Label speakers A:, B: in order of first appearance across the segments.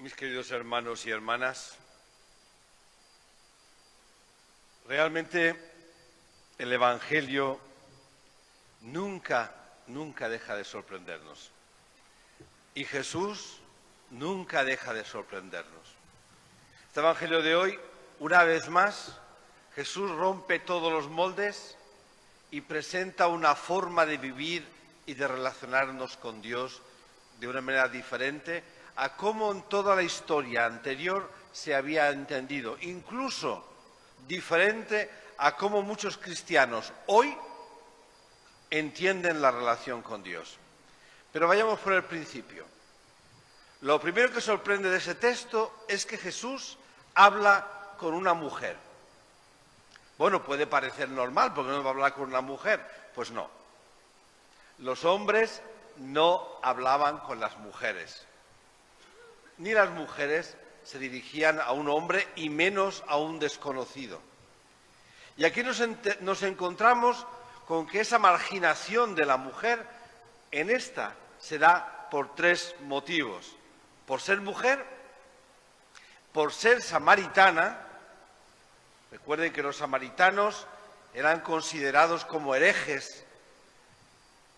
A: Mis queridos hermanos y hermanas, realmente el Evangelio nunca deja de sorprendernos. Y Jesús nunca deja de sorprendernos. Este Evangelio de hoy, una vez más, Jesús rompe todos los moldes y presenta una forma de vivir y de relacionarnos con Dios de una manera diferente a cómo en toda la historia anterior se había entendido, incluso diferente a cómo muchos cristianos hoy entienden la relación con Dios. Pero vayamos por el principio. Lo primero que sorprende de ese texto es que Jesús habla con una mujer. Bueno, puede parecer normal, porque no va a hablar con una mujer. Pues no. Los hombres no hablaban con las mujeres. Ni las mujeres se dirigían a un hombre y menos a un desconocido. Y aquí nos encontramos con que esa marginación de la mujer en esta se da por tres motivos. Por ser mujer, por ser samaritana. Recuerden que los samaritanos eran considerados como herejes,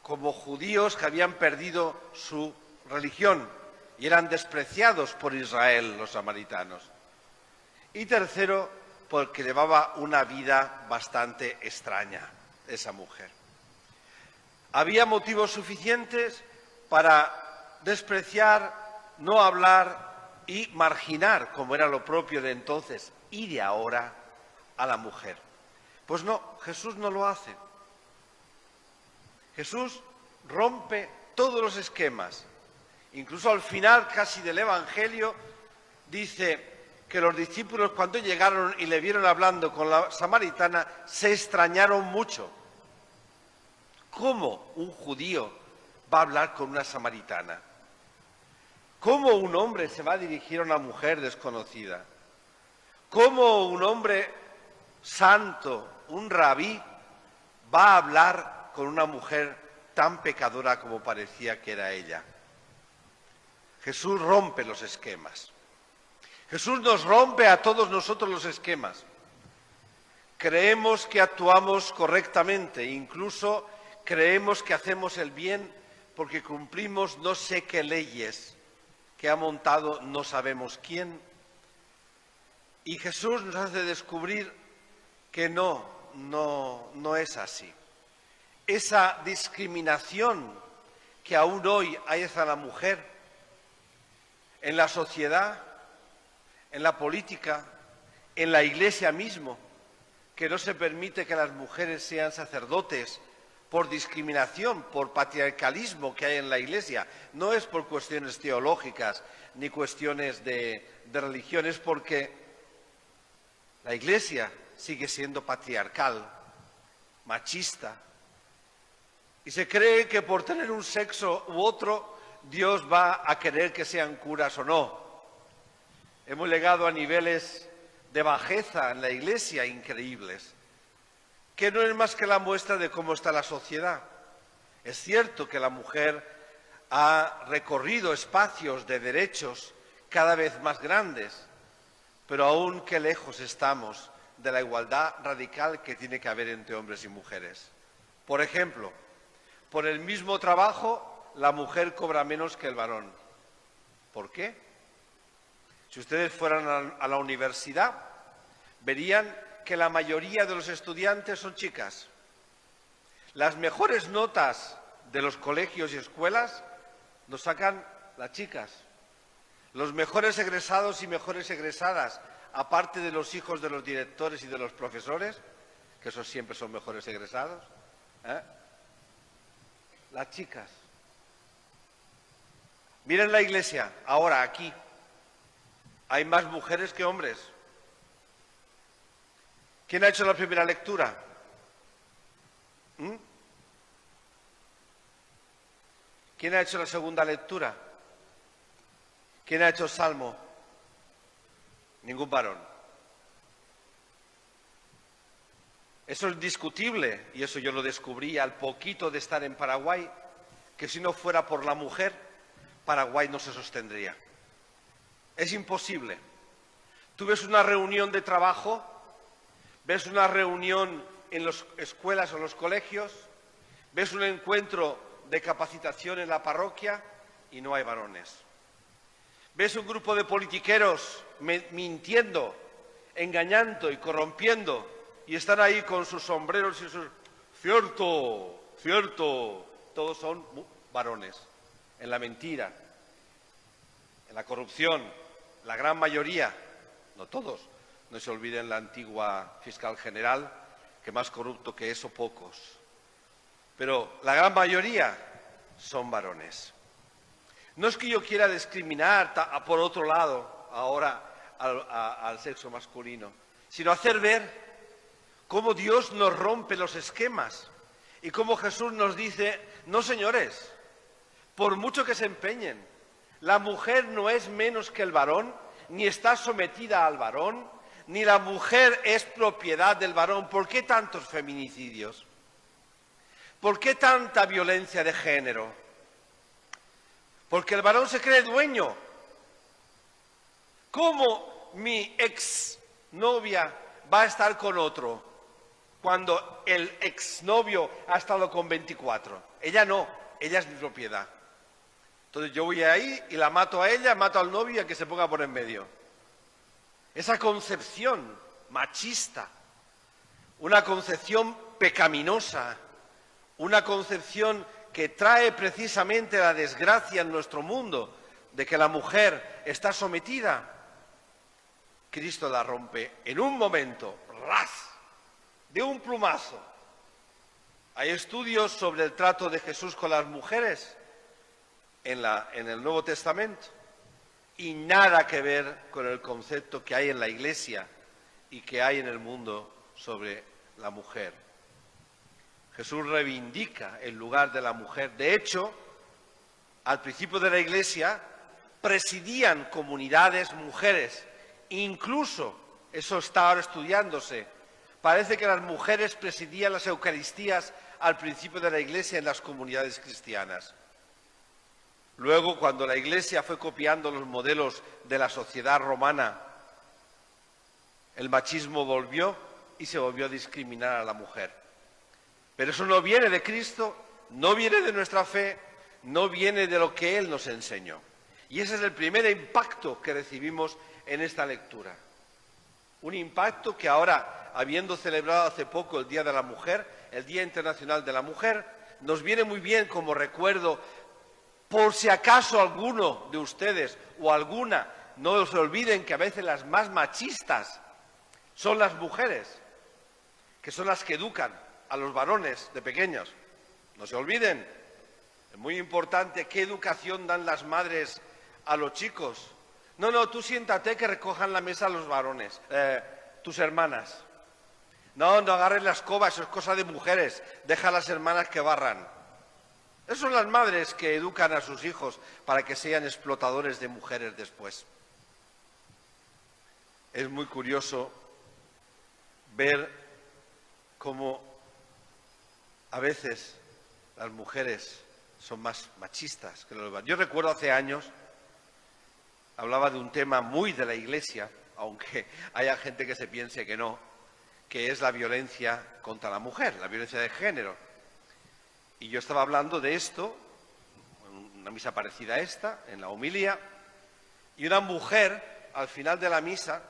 A: como judíos que habían perdido su religión y eran despreciados por Israel, los samaritanos. Y tercero, porque llevaba una vida bastante extraña esa mujer. Había motivos suficientes para despreciar, no hablar y marginar, como era lo propio de entonces y de ahora, a la mujer. Pues no, Jesús no lo hace. Jesús rompe todos los esquemas. Incluso al final casi del Evangelio dice que los discípulos cuando llegaron y le vieron hablando con la samaritana se extrañaron mucho. ¿Cómo un judío va a hablar con una samaritana? ¿Cómo un hombre se va a dirigir a una mujer desconocida? ¿Cómo un hombre santo, un rabí, va a hablar con una mujer tan pecadora como parecía que era ella? Jesús rompe los esquemas. Jesús nos rompe a todos nosotros los esquemas. Creemos que actuamos correctamente, incluso creemos que hacemos el bien porque cumplimos no sé qué leyes que ha montado no sabemos quién. Y Jesús nos hace descubrir que no es así. Esa discriminación que aún hoy hay hacia la mujer, en la sociedad, en la política, en la Iglesia mismo, que no se permite que las mujeres sean sacerdotes por discriminación, por patriarcalismo que hay en la Iglesia. No es por cuestiones teológicas ni cuestiones de religión, es porque la Iglesia sigue siendo patriarcal, machista, y se cree que por tener un sexo u otro Dios va a querer que sean curas o no. Hemos llegado a niveles de bajeza en la Iglesia increíbles, que no es más que la muestra de cómo está la sociedad. Es cierto que la mujer ha recorrido espacios de derechos cada vez más grandes, pero aún qué lejos estamos de la igualdad radical que tiene que haber entre hombres y mujeres. Por ejemplo, por el mismo trabajo, la mujer cobra menos que el varón. ¿Por qué? Si ustedes fueran a la universidad, verían que la mayoría de los estudiantes son chicas. Las mejores notas de los colegios y escuelas nos sacan las chicas. Los mejores egresados y mejores egresadas, aparte de los hijos de los directores y de los profesores, que esos siempre son mejores egresados, las chicas. Miren la Iglesia, ahora aquí, hay más mujeres que hombres. ¿Quién ha hecho la primera lectura? ¿Quién ha hecho la segunda lectura? ¿Quién ha hecho el Salmo? Ningún varón. Eso es discutible, y eso yo lo descubrí al poquito de estar en Paraguay, que si no fuera por la mujer, Paraguay no se sostendría. Es imposible. Tú ves una reunión de trabajo, ves una reunión en las escuelas o los colegios, ves un encuentro de capacitación en la parroquia y no hay varones. Ves un grupo de politiqueros mintiendo, engañando y corrompiendo y están ahí con sus sombreros y sus... Cierto, cierto. Todos son varones, en la mentira, en la corrupción, la gran mayoría, no todos. No se olviden la antigua fiscal general, que más corrupto que eso, pocos. Pero la gran mayoría son varones. No es que yo quiera discriminar, por otro lado, ahora al sexo masculino, sino hacer ver cómo Dios nos rompe los esquemas y cómo Jesús nos dice, no señores, por mucho que se empeñen, la mujer no es menos que el varón, ni está sometida al varón, ni la mujer es propiedad del varón. ¿Por qué tantos feminicidios? ¿Por qué tanta violencia de género? Porque el varón se cree dueño. ¿Cómo mi exnovia va a estar con otro cuando el exnovio ha estado con 24? Ella no, ella es mi propiedad. Entonces yo voy ahí y la mato a ella, mato al novio y a que se ponga por en medio. Esa concepción machista, una concepción pecaminosa, una concepción que trae precisamente la desgracia en nuestro mundo de que la mujer está sometida, Cristo la rompe en un momento, ras, de un plumazo. Hay estudios sobre el trato de Jesús con las mujeres en el Nuevo Testamento y nada que ver con el concepto que hay en la Iglesia y que hay en el mundo sobre la mujer. Jesús reivindica el lugar de la mujer. De hecho, al principio de la Iglesia presidían comunidades mujeres. Incluso, eso está ahora estudiándose, parece que las mujeres presidían las Eucaristías al principio de la Iglesia en las comunidades cristianas. Luego, cuando la Iglesia fue copiando los modelos de la sociedad romana, el machismo volvió y se volvió a discriminar a la mujer. Pero eso no viene de Cristo, no viene de nuestra fe, no viene de lo que Él nos enseñó. Y ese es el primer impacto que recibimos en esta lectura. Un impacto que ahora, habiendo celebrado hace poco el Día de la Mujer, el Día Internacional de la Mujer, nos viene muy bien como recuerdo, por si acaso alguno de ustedes o alguna, no se olviden que a veces las más machistas son las mujeres, que son las que educan a los varones de pequeños. No se olviden, es muy importante qué educación dan las madres a los chicos. No, tú siéntate que recojan la mesa los varones, tus hermanas. No agarres la escoba, eso es cosa de mujeres, deja a las hermanas que barran. Esas son las madres que educan a sus hijos para que sean explotadores de mujeres después. Es muy curioso ver cómo a veces las mujeres son más machistas que los varones. Yo recuerdo hace años, hablaba de un tema muy de la Iglesia, aunque haya gente que se piense que no, que es la violencia contra la mujer, la violencia de género. Y yo estaba hablando de esto, en una misa parecida a esta, en la homilía, y una mujer, al final de la misa,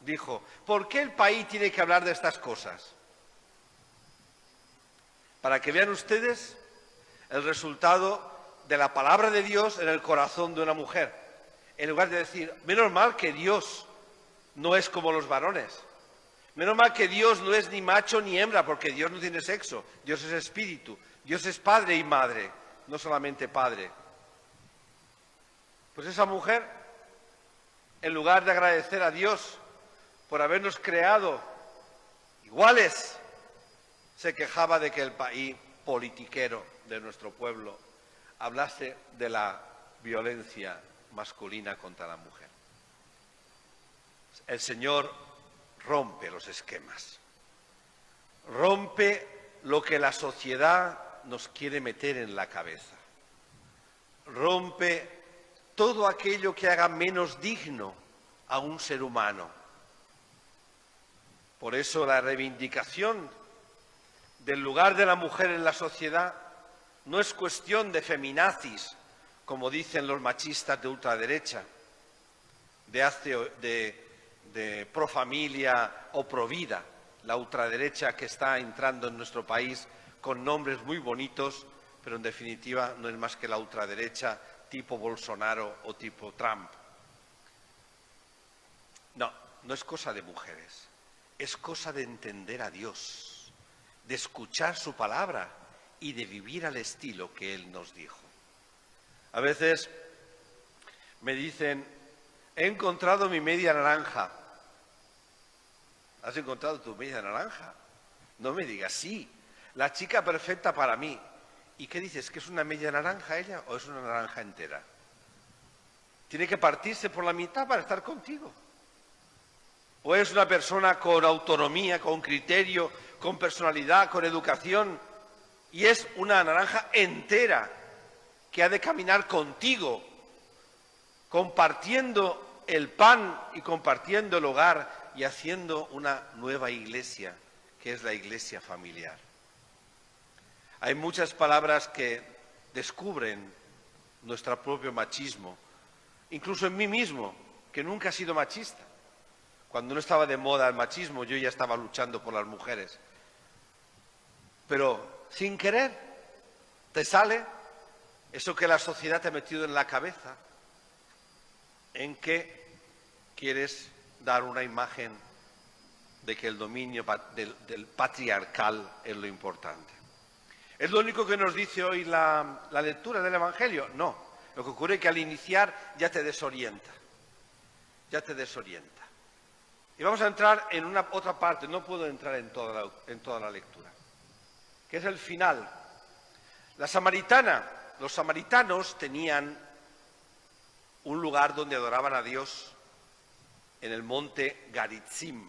A: dijo, ¿por qué el país tiene que hablar de estas cosas? Para que vean ustedes el resultado de la palabra de Dios en el corazón de una mujer. En lugar de decir, menos mal que Dios no es como los varones. Menos mal que Dios no es ni macho ni hembra, porque Dios no tiene sexo. Dios es espíritu. Dios es padre y madre, no solamente padre. Pues esa mujer, en lugar de agradecer a Dios por habernos creado iguales, se quejaba de que el país politiquero de nuestro pueblo hablase de la violencia masculina contra la mujer. El Señor rompe los esquemas, rompe lo que la sociedad nos quiere meter en la cabeza, rompe todo aquello que haga menos digno a un ser humano. Por eso la reivindicación del lugar de la mujer en la sociedad no es cuestión de feminazis, como dicen los machistas de ultraderecha, de pro familia o pro vida, la ultraderecha que está entrando en nuestro país con nombres muy bonitos, pero en definitiva no es más que la ultraderecha tipo Bolsonaro o tipo Trump. No, no es cosa de mujeres, es cosa de entender a Dios, de escuchar su palabra y de vivir al estilo que Él nos dijo. A veces me dicen, he encontrado mi media naranja. ¿Has encontrado tu media naranja? No me digas, sí, la chica perfecta para mí. ¿Y qué dices? ¿Que es una media naranja ella o es una naranja entera? Tiene que partirse por la mitad para estar contigo. ¿O es una persona con autonomía, con criterio, con personalidad, con educación? Y es una naranja entera que ha de caminar contigo, compartiendo el pan y compartiendo el hogar y haciendo una nueva iglesia, que es la iglesia familiar. Hay muchas palabras que descubren nuestro propio machismo, incluso en mí mismo, que nunca he sido machista. Cuando no estaba de moda el machismo, yo ya estaba luchando por las mujeres. Pero sin querer, te sale eso que la sociedad te ha metido en la cabeza, en que quieres dar una imagen de que el dominio del patriarcal es lo importante. ¿Es lo único que nos dice hoy la lectura del Evangelio? No. Lo que ocurre es que al iniciar ya te desorienta. Ya te desorienta. Y vamos a entrar en una otra parte, no puedo entrar en toda la lectura, que es el final. Los samaritanos tenían un lugar donde adoraban a Dios en el monte Garitzim,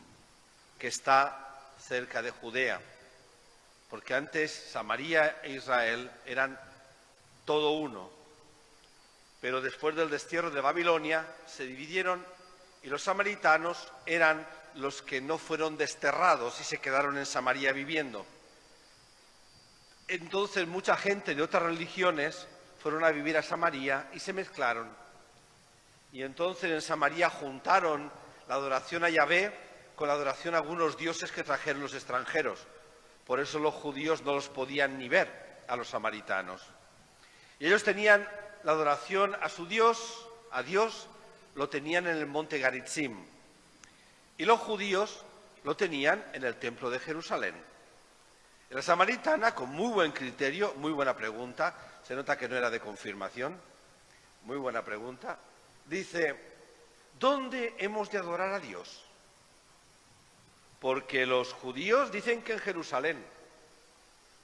A: que está cerca de Judea, porque antes Samaria e Israel eran todo uno, pero después del destierro de Babilonia se dividieron y los samaritanos eran los que no fueron desterrados y se quedaron en Samaria viviendo. Entonces mucha gente de otras religiones fueron a vivir a Samaria y se mezclaron. Y entonces en Samaria juntaron la adoración a Yahvé con la adoración a algunos dioses que trajeron los extranjeros. Por eso los judíos no los podían ni ver a los samaritanos. Y ellos tenían la adoración a su Dios, a Dios, lo tenían en el monte Garitzim. Y los judíos lo tenían en el templo de Jerusalén. La samaritana, con muy buen criterio, muy buena pregunta, se nota que no era de confirmación, muy buena pregunta, dice, ¿dónde hemos de adorar a Dios? Porque los judíos dicen que en Jerusalén,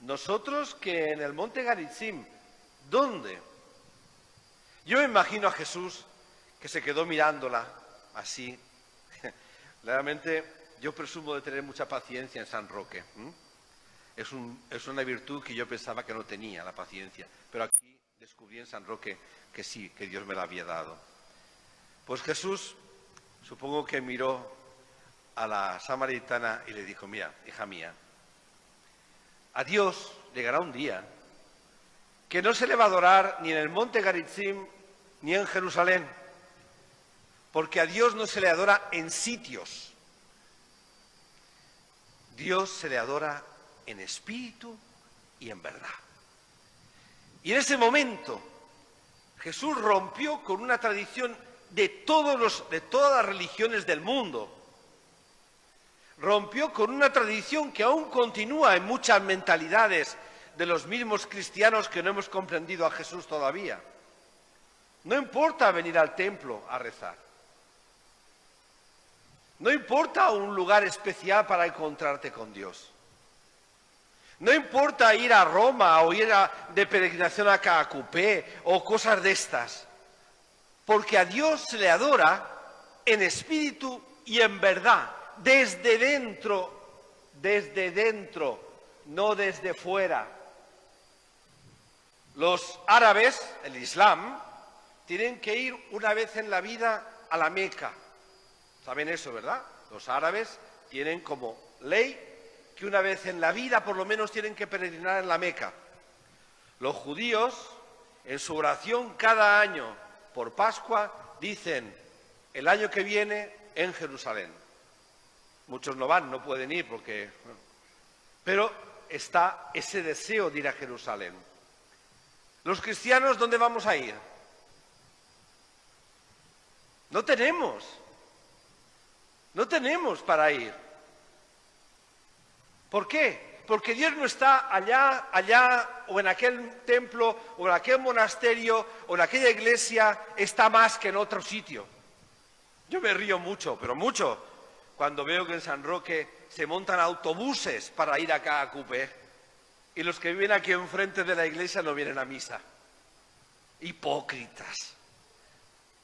A: nosotros que en el monte Garitzim, ¿dónde? Yo me imagino a Jesús que se quedó mirándola así. Realmente yo presumo de tener mucha paciencia en San Roque. Es una virtud que yo pensaba que no tenía, la paciencia, pero aquí descubrí en San Roque que sí, que Dios me la había dado. Pues Jesús, supongo que miró a la samaritana y le dijo, mira, hija mía, a Dios llegará un día que no se le va a adorar ni en el monte Garitzim ni en Jerusalén, porque a Dios no se le adora en sitios. Dios se le adora en espíritu y en verdad. Y en ese momento Jesús rompió con una tradición de todas las religiones del mundo. Rompió con una tradición que aún continúa en muchas mentalidades de los mismos cristianos que no hemos comprendido a Jesús todavía. No importa venir al templo a rezar. No importa un lugar especial para encontrarte con Dios. No importa ir a Roma o ir de peregrinación a Caacupé o cosas de estas. Porque a Dios se le adora en espíritu y en verdad. Desde dentro, no desde fuera. Los árabes, el Islam, tienen que ir una vez en la vida a la Meca. ¿Saben eso, verdad? Los árabes tienen como ley que una vez en la vida por lo menos tienen que peregrinar en la Meca. Los judíos, en su oración cada año por Pascua, dicen el año que viene en Jerusalén. Muchos no van, no pueden ir porque... Pero está ese deseo de ir a Jerusalén. Los cristianos, ¿dónde vamos a ir? No tenemos para ir. ¿Por qué? Porque Dios no está allá, o en aquel templo, o en aquel monasterio, o en aquella iglesia, está más que en otro sitio. Yo me río mucho, pero mucho, cuando veo que en San Roque se montan autobuses para ir a Caacupé, y los que viven aquí enfrente de la iglesia no vienen a misa. Hipócritas.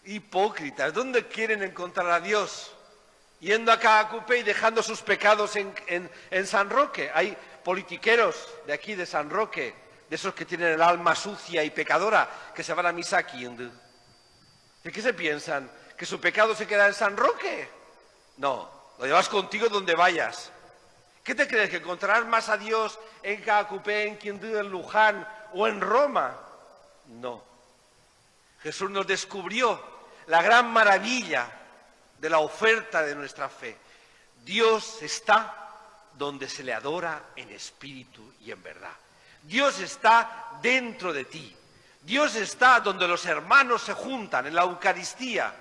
A: Hipócritas. ¿Dónde quieren encontrar a Dios? Yendo a Caacupé y dejando sus pecados en San Roque. Hay politiqueros de aquí, de San Roque, de esos que tienen el alma sucia y pecadora, que se van a misa aquí. ¿De qué se piensan? ¿Que su pecado se queda en San Roque? No, lo llevas contigo donde vayas. ¿Qué te crees? ¿Que encontrarás más a Dios en Caacupé, en Quindío, en Luján o en Roma? No. Jesús nos descubrió la gran maravilla de la oferta de nuestra fe. Dios está donde se le adora en espíritu y en verdad. Dios está dentro de ti. Dios está donde los hermanos se juntan, en la Eucaristía.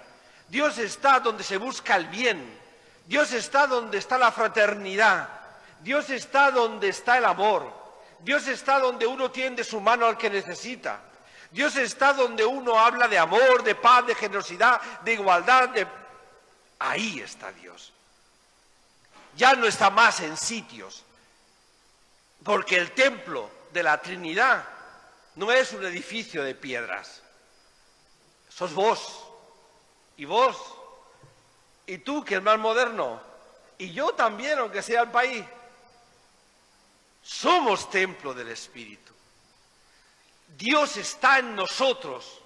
A: Dios está donde se busca el bien. Dios está donde está la fraternidad. Dios está donde está el amor. Dios está donde uno tiende su mano al que necesita. Dios está donde uno habla de amor, de paz, de generosidad, de igualdad. Ahí está Dios. Ya no está más en sitios, porque el templo de la Trinidad no es un edificio de piedras. Sos vos, y tú, que es más moderno, y yo también, aunque sea el país. Somos templo del Espíritu. Dios está en nosotros.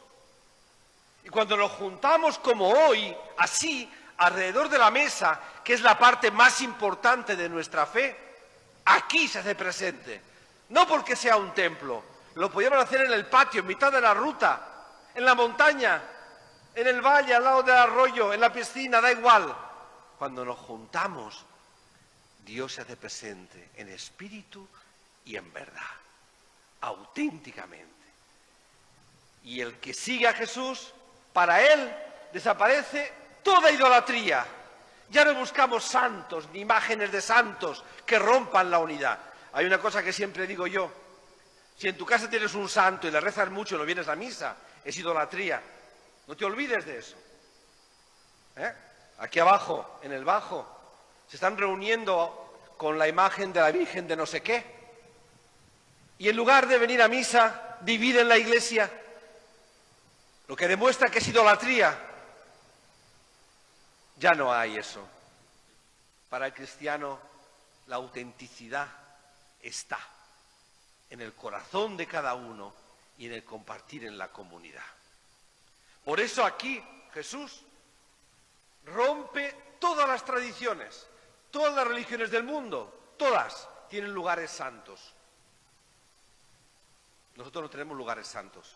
A: Y cuando nos juntamos como hoy, así, alrededor de la mesa, que es la parte más importante de nuestra fe, aquí se hace presente. No porque sea un templo, lo podíamos hacer en el patio, en mitad de la ruta, en la montaña, en el valle, al lado del arroyo, en la piscina, da igual. Cuando nos juntamos, Dios se hace presente en espíritu y en verdad, auténticamente. Y el que sigue a Jesús, para él desaparece toda idolatría. Ya no buscamos santos ni imágenes de santos que rompan la unidad. Hay una cosa que siempre digo yo: si en tu casa tienes un santo y le rezas mucho y no vienes a misa, es idolatría. No te olvides de eso. Aquí abajo, en el bajo, se están reuniendo con la imagen de la Virgen de no sé qué. Y en lugar de venir a misa, dividen la iglesia. Lo que demuestra que es idolatría. Ya no hay eso. Para el cristiano, la autenticidad está en el corazón de cada uno y en el compartir en la comunidad. Por eso aquí Jesús rompe todas las tradiciones, todas las religiones del mundo, todas tienen lugares santos. Nosotros no tenemos lugares santos.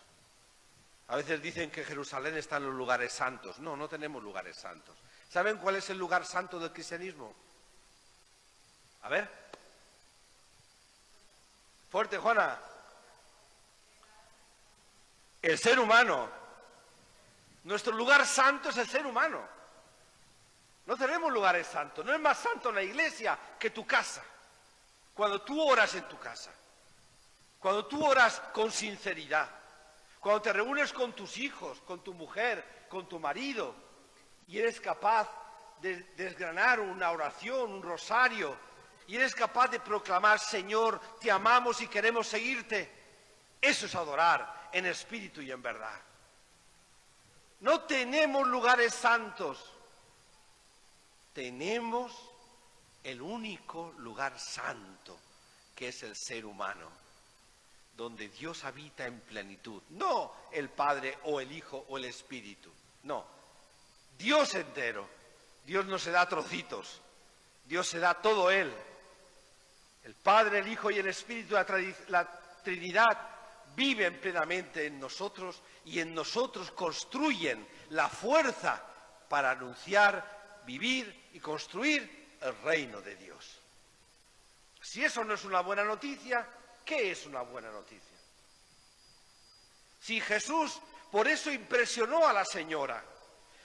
A: A veces dicen que Jerusalén está en los lugares santos. No, no tenemos lugares santos. ¿Saben cuál es el lugar santo del cristianismo? A ver. Fuerte, Juana. El ser humano. Nuestro lugar santo es el ser humano. No tenemos lugares santos. No es más santo la iglesia que tu casa. Cuando tú oras en tu casa. Cuando tú oras con sinceridad. Cuando te reúnes con tus hijos, con tu mujer, con tu marido, y eres capaz de desgranar una oración, un rosario, y eres capaz de proclamar: Señor, te amamos y queremos seguirte. Eso es adorar en espíritu y en verdad. No tenemos lugares santos. Tenemos el único lugar santo, que es el ser humano. donde Dios habita en plenitud. No el Padre o el Hijo o el Espíritu. No, Dios entero. Dios no se da trocitos. Dios se da todo Él. El Padre, el Hijo y el Espíritu, la Trinidad, viven plenamente en nosotros y en nosotros construyen la fuerza para anunciar, vivir y construir el reino de Dios. Si eso no es una buena noticia, ¿qué es una buena noticia? Si Jesús por eso impresionó a la señora,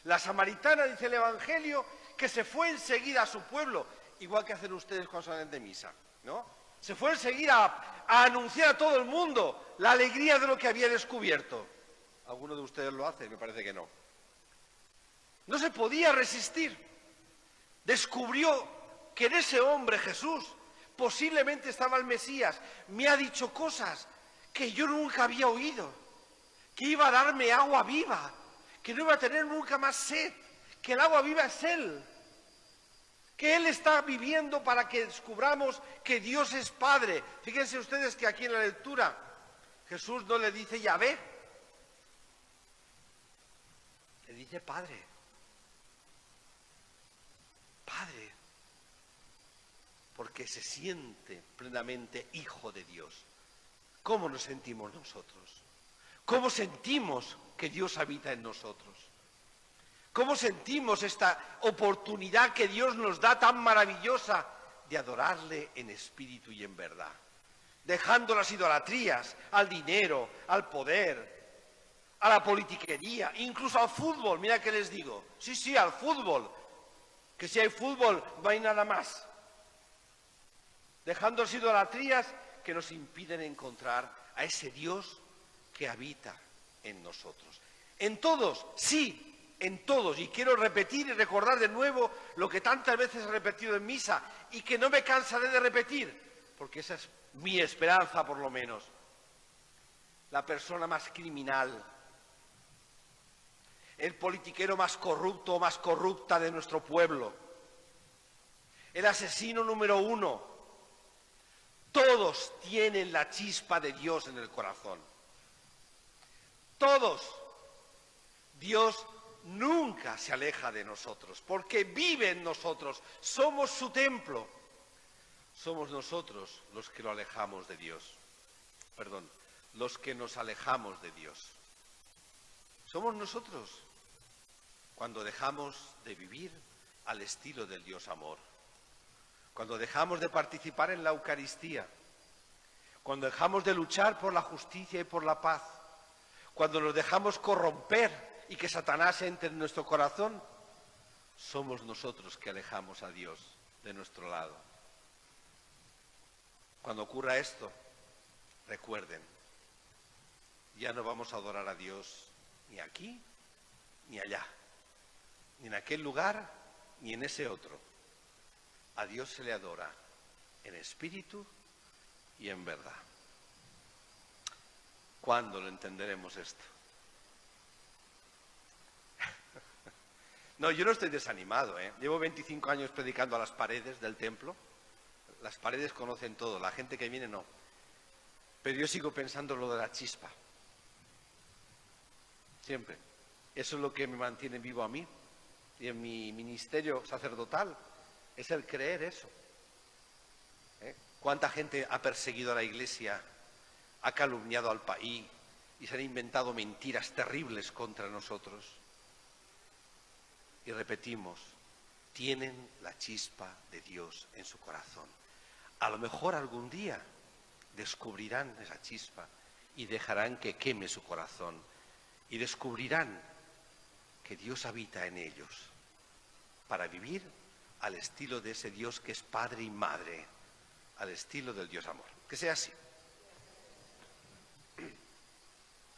A: la samaritana, dice el Evangelio, que se fue enseguida a su pueblo, igual que hacen ustedes cuando salen de misa, ¿no? Se fue enseguida a anunciar a todo el mundo la alegría de lo que había descubierto. ¿Alguno de ustedes lo hace? Me parece que no. No se podía resistir. Descubrió que en ese hombre Jesús posiblemente estaba el Mesías. Me ha dicho cosas que yo nunca había oído. Que iba a darme agua viva. Que no iba a tener nunca más sed. Que el agua viva es Él. Que Él está viviendo para que descubramos que Dios es Padre. Fíjense ustedes que aquí en la lectura Jesús no le dice Yahvé, le dice Padre. Padre, porque se siente plenamente hijo de Dios. ¿Cómo nos sentimos nosotros? ¿Cómo sentimos que Dios habita en nosotros? ¿Cómo sentimos esta oportunidad que Dios nos da tan maravillosa de adorarle en espíritu y en verdad? Dejando las idolatrías, al dinero, al poder, a la politiquería, incluso al fútbol. Mira que les digo, sí, al fútbol, que si hay fútbol no hay nada más. Dejando las idolatrías que nos impiden encontrar a ese Dios que habita en nosotros. En todos, sí, en todos, y quiero repetir y recordar de nuevo lo que tantas veces he repetido en misa y que no me cansaré de repetir, porque esa es mi esperanza por lo menos. La persona más criminal, el politiquero más corrupto o más corrupta de nuestro pueblo, el asesino número 1, todos tienen la chispa de Dios en el corazón. Todos. Dios nunca se aleja de nosotros, porque vive en nosotros, somos su templo. Somos nosotros los que lo alejamos de Dios. Perdón, los que nos alejamos de Dios. Somos nosotros cuando dejamos de vivir al estilo del Dios amor. Cuando dejamos de participar en la Eucaristía. Cuando dejamos de luchar por la justicia y por la paz. Cuando nos dejamos corromper y que Satanás entre en nuestro corazón, somos nosotros que alejamos a Dios de nuestro lado. Cuando ocurra esto, recuerden, ya no vamos a adorar a Dios ni aquí ni allá, ni en aquel lugar ni en ese otro. A Dios se le adora en espíritu y en verdad. ¿Cuándo lo entenderemos esto? No, yo no estoy desanimado, ¿eh? Llevo 25 años predicando a las paredes del templo. Las paredes conocen todo, la gente que viene no. Pero yo sigo pensando lo de la chispa. Siempre. Eso es lo que me mantiene vivo a mí y en mi ministerio sacerdotal. Es el creer eso. ¿Cuánta gente ha perseguido a la Iglesia, ha calumniado al país y se han inventado mentiras terribles contra nosotros? Y repetimos, tienen la chispa de Dios en su corazón. A lo mejor algún día descubrirán esa chispa y dejarán que queme su corazón y descubrirán que Dios habita en ellos para vivir al estilo de ese Dios que es Padre y Madre, al estilo del Dios amor. Que sea así.